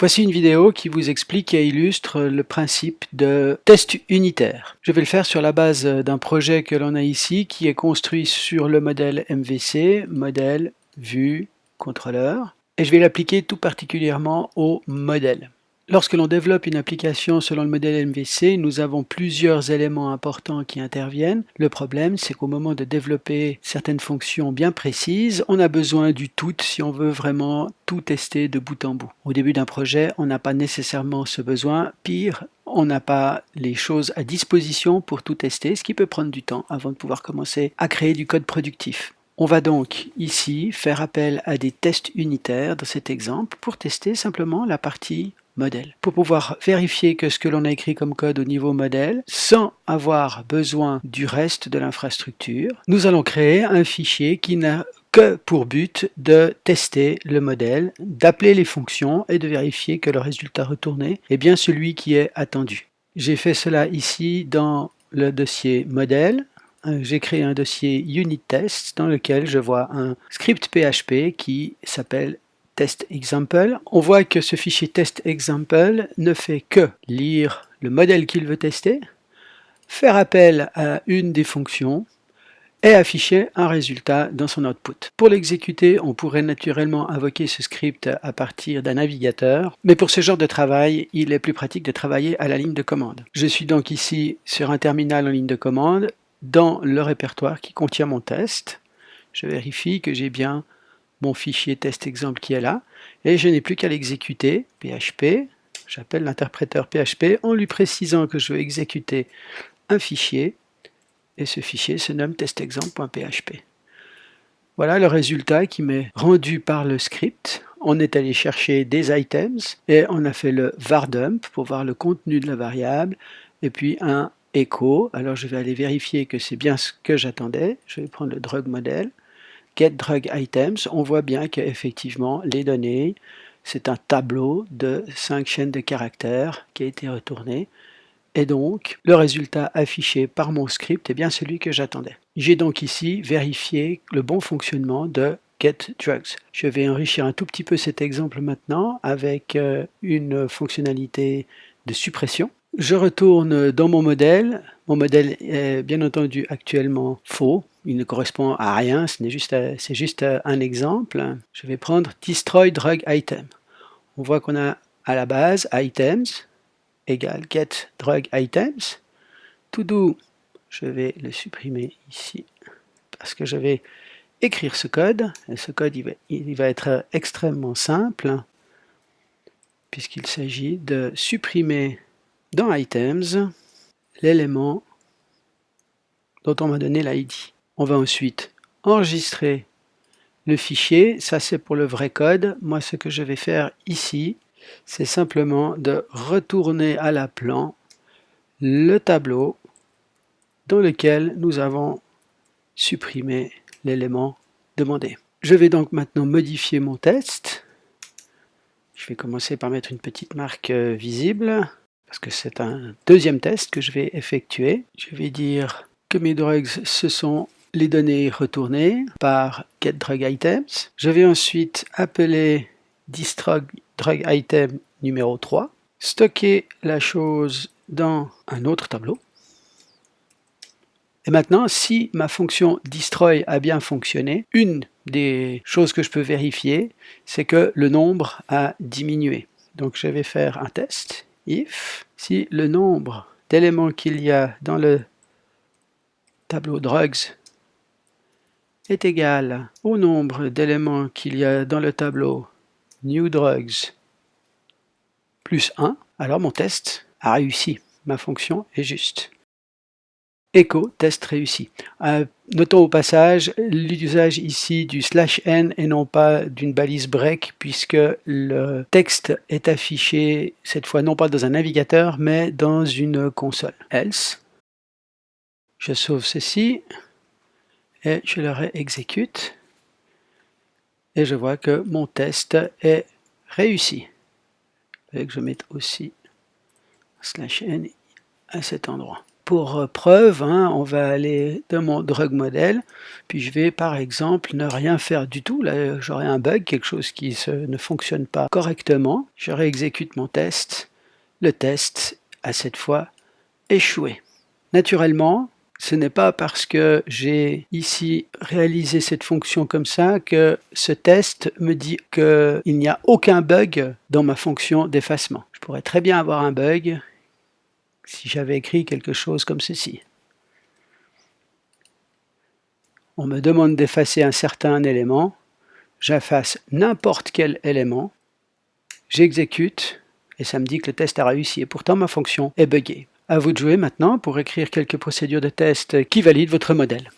Voici une vidéo qui vous explique et illustre le principe de test unitaire. Je vais le faire sur la base d'un projet que l'on a ici qui est construit sur le modèle MVC, modèle, vue, contrôleur, et je vais l'appliquer tout particulièrement au modèle. Lorsque l'on développe une application selon le modèle MVC, nous avons plusieurs éléments importants qui interviennent. Le problème, c'est qu'au moment de développer certaines fonctions bien précises, on a besoin du tout si on veut vraiment tout tester de bout en bout. Au début d'un projet, on n'a pas nécessairement ce besoin. Pire, on n'a pas les choses à disposition pour tout tester, ce qui peut prendre du temps avant de pouvoir commencer à créer du code productif. On va donc ici faire appel à des tests unitaires dans cet exemple pour tester simplement la partie modèle. Pour pouvoir vérifier que ce que l'on a écrit comme code au niveau modèle, sans avoir besoin du reste de l'infrastructure, nous allons créer un fichier qui n'a que pour but de tester le modèle, d'appeler les fonctions et de vérifier que le résultat retourné est bien celui qui est attendu. J'ai fait cela ici dans le dossier modèle. J'ai créé un dossier unit test dans lequel je vois un script PHP qui s'appelle test.example. On voit que ce fichier test.example ne fait que lire le modèle qu'il veut tester, faire appel à une des fonctions et afficher un résultat dans son output. Pour l'exécuter, on pourrait naturellement invoquer ce script à partir d'un navigateur, mais pour ce genre de travail, il est plus pratique de travailler à la ligne de commande. Je suis donc ici sur un terminal en ligne de commande, dans le répertoire qui contient mon test. Je vérifie que j'ai bien mon fichier test.example qui est là, et je n'ai plus qu'à l'exécuter, PHP, j'appelle l'interpréteur PHP en lui précisant que je veux exécuter un fichier, et ce fichier se nomme testexample.php. Voilà le résultat qui m'est rendu par le script. On est allé chercher des items, et on a fait le var_dump pour voir le contenu de la variable, et puis un echo. Alors je vais aller vérifier que c'est bien ce que j'attendais. Je vais prendre le drug model. Get drug items, on voit bien qu'effectivement les données, c'est un tableau de 5 chaînes de caractères qui a été retourné, et donc le résultat affiché par mon script est bien celui que j'attendais. J'ai donc ici vérifié le bon fonctionnement de getDrugs. Je vais enrichir un tout petit peu cet exemple maintenant avec une fonctionnalité de suppression. Je retourne dans mon modèle. Mon modèle est bien entendu actuellement faux. Il ne correspond à rien, c'est juste un exemple. Je vais prendre destroy drug item. On voit qu'on a à la base items égale get drug items. To do, je vais le supprimer ici parce que je vais écrire ce code. Et ce code il va être extrêmement simple puisqu'il s'agit de supprimer dans items l'élément dont on m'a donné l'ID. On va ensuite enregistrer le fichier, ça c'est pour le vrai code. Moi ce que je vais faire ici, c'est simplement de retourner à l'appelant le tableau dans lequel nous avons supprimé l'élément demandé. Je vais donc maintenant modifier mon test. Je vais commencer par mettre une petite marque visible, parce que c'est un deuxième test que je vais effectuer. Je vais dire que mes drugs, ce sont les données retournées par getDrugItems. Je vais ensuite appeler thisDrugItem numéro 3, stocker la chose dans un autre tableau. Et maintenant, si ma fonction destroy a bien fonctionné, une des choses que je peux vérifier, c'est que le nombre a diminué. Donc je vais faire un test, if, si le nombre d'éléments qu'il y a dans le tableau drugs est égal au nombre d'éléments qu'il y a dans le tableau new drugs plus 1, alors mon test a réussi, ma fonction est juste. Echo, test réussi. Notons au passage l'usage ici du /n et non pas d'une balise break, puisque le texte est affiché cette fois non pas dans un navigateur mais dans une console. Else, je sauve ceci et je le réexécute et je vois que mon test est réussi. Il fallait que je mette aussi /n à cet endroit. Pour preuve, on va aller dans mon drug model, puis je vais par exemple ne rien faire du tout. Là, j'aurai un bug, quelque chose qui ne fonctionne pas correctement. Je réexécute mon test. Le test a cette fois échoué. Naturellement, ce n'est pas parce que j'ai ici réalisé cette fonction comme ça que ce test me dit qu'il n'y a aucun bug dans ma fonction d'effacement. Je pourrais très bien avoir un bug si j'avais écrit quelque chose comme ceci. On me demande d'effacer un certain élément, j'efface n'importe quel élément, j'exécute et ça me dit que le test a réussi et pourtant ma fonction est buggée. À vous de jouer maintenant pour écrire quelques procédures de test qui valident votre modèle.